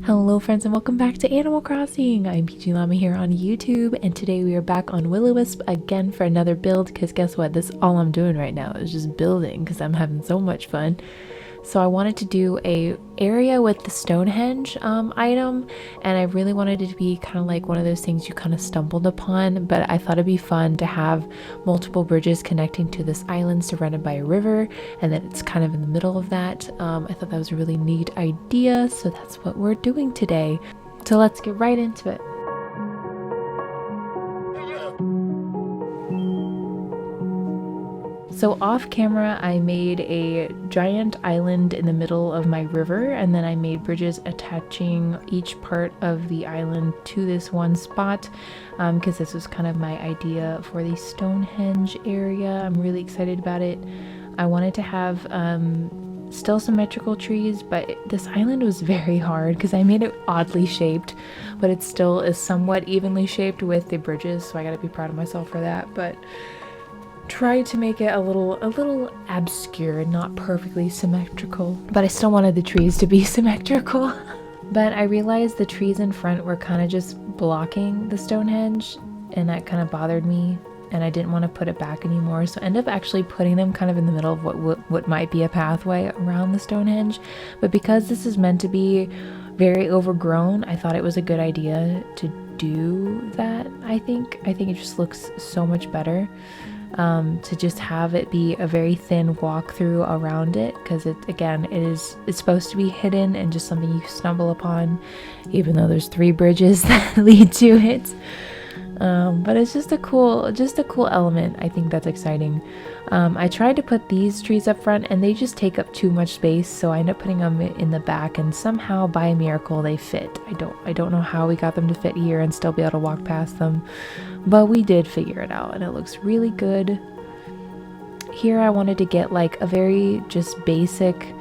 Hello friends and welcome back to Animal Crossing. I'm Peachie Llama here on YouTube, and today we are back on Willowisp again for another build, because guess what, this is all I'm doing right now is just building because I'm having so much fun. So I wanted to do a area with the Stonehenge item, and I really wanted it to be kind of like one of those things you kind of stumbled upon, but I thought it'd be fun to have multiple bridges connecting to this island surrounded by a river, and then it's kind of in the middle of that. I thought that was a really neat idea, so that's what we're doing today. So let's get right into it. So off camera, I made a giant island in the middle of my river, and then I made bridges attaching each part of the island to this one spot, because this was kind of my idea for the Stonehenge area. I'm really excited about it. I wanted to have still symmetrical trees, but this island was very hard because I made it oddly shaped, but it still is somewhat evenly shaped with the bridges, so I gotta be proud of myself for that. But tried to make it a little obscure, not perfectly symmetrical, but I still wanted the trees to be symmetrical. But I realized the trees in front were kind of just blocking the Stonehenge, and that kind of bothered me, and I didn't want to put it back anymore, so I ended up actually putting them kind of in the middle of what might be a pathway around the Stonehenge. But because this is meant to be very overgrown, I thought it was a good idea to do that. I think it just looks so much better. To just have it be a very thin walkthrough around it, because it's supposed to be hidden and just something you stumble upon, even though there's 3 bridges that lead to it. But it's just a cool element. I think that's exciting. I tried to put these trees up front and they just take up too much space, so I ended up putting them in the back, and somehow by a miracle they fit. I don't know how we got them to fit here and still be able to walk past them, but we did figure it out and it looks really good. Here I wanted to get like a very just basic,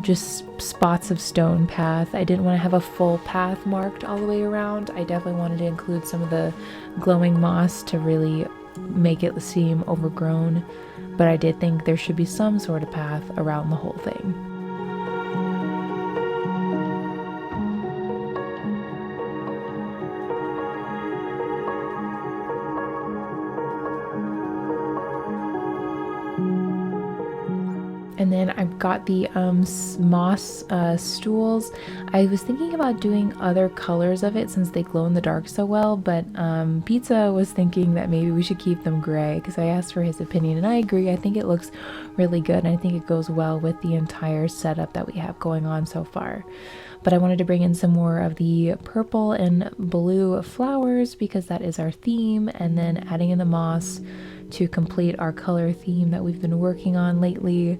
just spots of stone path. I didn't want to have a full path marked all the way around. I definitely wanted to include some of the glowing moss to really make it seem overgrown, but I did think there should be some sort of path around the whole thing. And then I've got the moss stools. I was thinking about doing other colors of it since they glow in the dark so well, but Pizza was thinking that maybe we should keep them gray, because I asked for his opinion and I agree. I think it looks really good and I think it goes well with the entire setup that we have going on so far. But I wanted to bring in some more of the purple and blue flowers because that is our theme, and then adding in the moss to complete our color theme that we've been working on lately.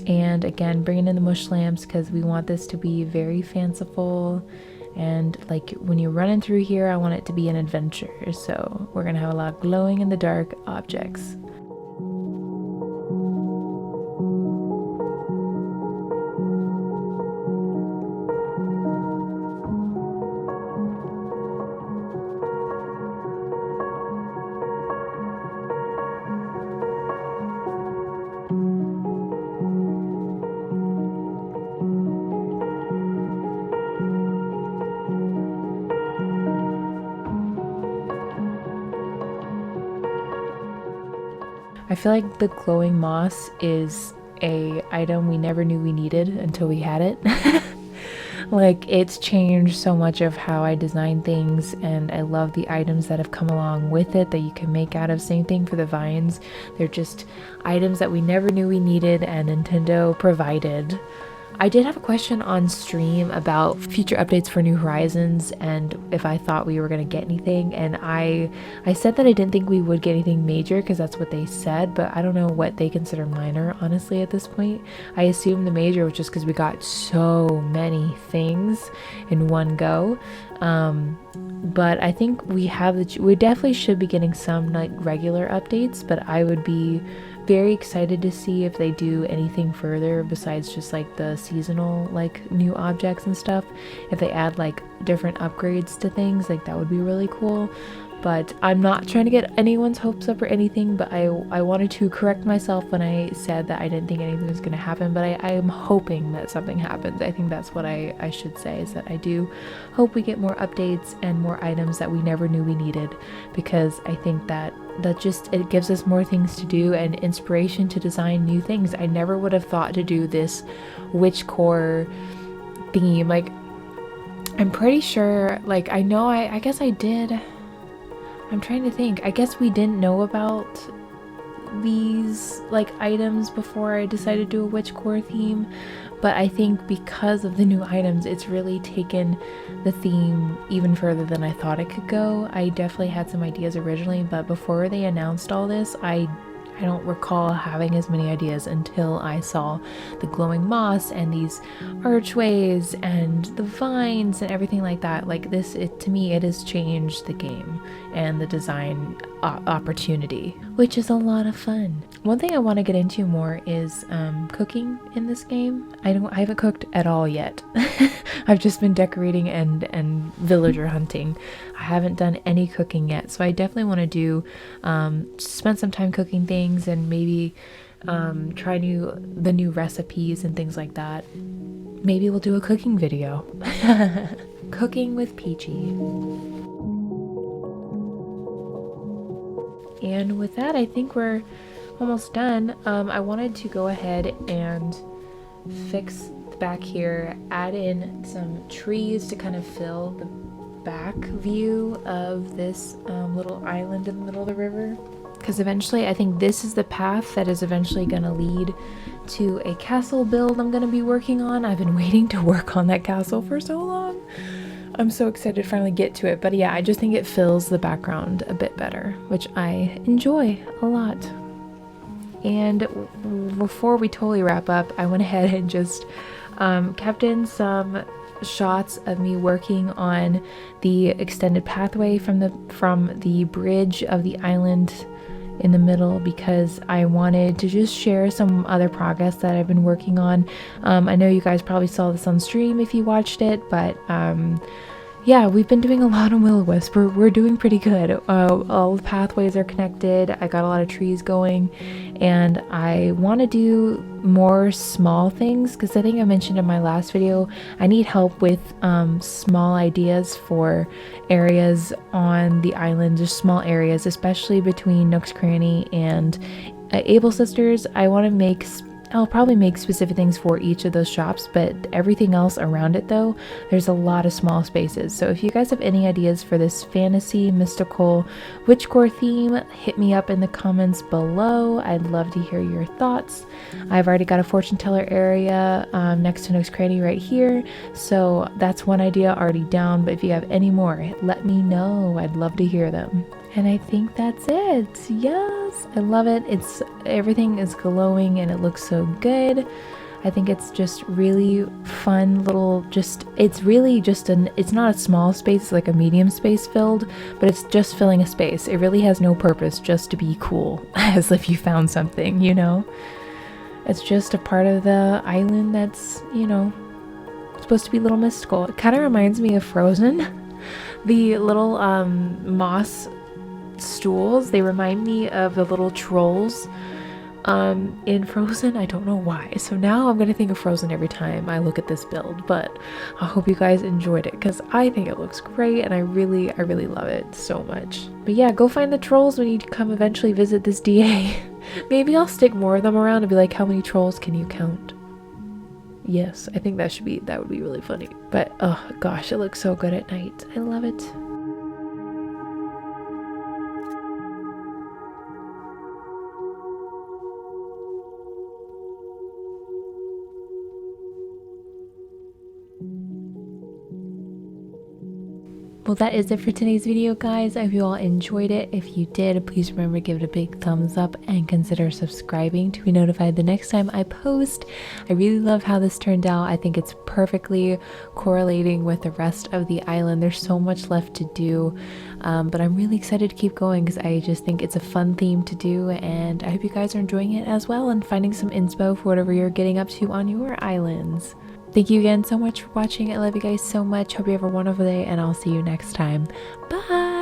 And again, bringing in the mush lamps because we want this to be very fanciful, and like when you're running through here, I want it to be an adventure, so we're gonna have a lot of glowing in the dark objects. I feel like the glowing moss is a item we never knew we needed until we had it. Like, it's changed so much of how I design things, and I love the items that have come along with it that you can make out of. Same thing for the vines. They're just items that we never knew we needed and Nintendo provided. I did have a question on stream about future updates for New Horizons and if I thought we were going to get anything, and I said that I didn't think we would get anything major because that's what they said, but I don't know what they consider minor, honestly, at this point. I assume the major was just because we got so many things in one go. But I think we definitely should be getting some like regular updates, but I would be very excited to see if they do anything further besides just like the seasonal like new objects and stuff. If they add like different upgrades to things, like that would be really cool. but I'm not trying to get anyone's hopes up or anything, but I wanted to correct myself when I said that I didn't think anything was going to happen, but I am hoping that something happens. I think that's what I should say, is that I do hope we get more updates and more items that we never knew we needed, because I think that just, it gives us more things to do and inspiration to design new things. I never would have thought to do this witchcore thingy. Like, I'm pretty sure, like, I know I guess I did. I'm trying to think. I guess we didn't know about these like items before I decided to do a witchcore theme, but I think because of the new items, it's really taken the theme even further than I thought it could go. I definitely had some ideas originally, but before they announced all this, I don't recall having as many ideas until I saw the glowing moss and these archways and the vines and everything like that. Like this, to me, it has changed the game and the design opportunity, which is a lot of fun. One thing I want to get into more is cooking in this game. I haven't cooked at all yet. I've just been decorating and villager hunting. I haven't done any cooking yet, so I definitely want to do spend some time cooking things and maybe try the new recipes and things like that. Maybe we'll do a cooking video. Cooking with Peachie. And with that, I think we're almost done. I wanted to go ahead and fix the back here, add in some trees to kind of fill the back view of this little island in the middle of the river, because eventually I think this is the path that is eventually going to lead to a castle build I'm going to be working on. I've been waiting to work on that castle for so long. I'm so excited to finally get to it. But yeah, I just think it fills the background a bit better, which I enjoy a lot. And before we totally wrap up, I went ahead and just kept in some shots of me working on the extended pathway from the bridge of the island in the middle, because I wanted to just share some other progress that I've been working on. I know you guys probably saw this on stream if you watched it, but yeah, we've been doing a lot on Willowisp. We're doing pretty good. All the pathways are connected. I got a lot of trees going, and I want to do more small things, because I think I mentioned in my last video, I need help with small ideas for areas on the island, just small areas, especially between Nook's Cranny and Able Sisters. I'll probably make specific things for each of those shops, but everything else around it though, there's a lot of small spaces. So if you guys have any ideas for this fantasy, mystical, witchcore theme, hit me up in the comments below. I'd love to hear your thoughts. I've already got a fortune teller area next to Nook's Cranny right here, so that's one idea already down, but if you have any more, let me know. I'd love to hear them. And I think that's it. Yes, I love it. Everything is glowing and it looks so good. I think it's just really fun little, it's really just it's not a small space, it's like a medium space filled, but it's just filling a space. It really has no purpose, just to be cool, as if you found something, you know? It's just a part of the island that's, you know, supposed to be a little mystical. It kind of reminds me of Frozen. The little moss stools, they remind me of the little trolls in Frozen. I don't know why, so now I'm gonna think of Frozen every time I look at this build. But I hope you guys enjoyed it, because I think it looks great and I really love it so much. But yeah, go find the trolls when you come eventually visit this DA. Maybe I'll stick more of them around and be like, how many trolls can you count? Yes, I think that would be really funny. But oh gosh, it looks so good at night. I love it. Well, that is it for today's video, guys. I hope you all enjoyed it. If you did, please remember to give it a big thumbs up and consider subscribing to be notified the next time I post. I really love how this turned out. I think it's perfectly correlating with the rest of the island. There's so much left to do, but I'm really excited to keep going, because I just think it's a fun theme to do, and I hope you guys are enjoying it as well and finding some inspo for whatever you're getting up to on your islands. Thank you again so much for watching. I love you guys so much. Hope you have a wonderful day, and I'll see you next time. Bye!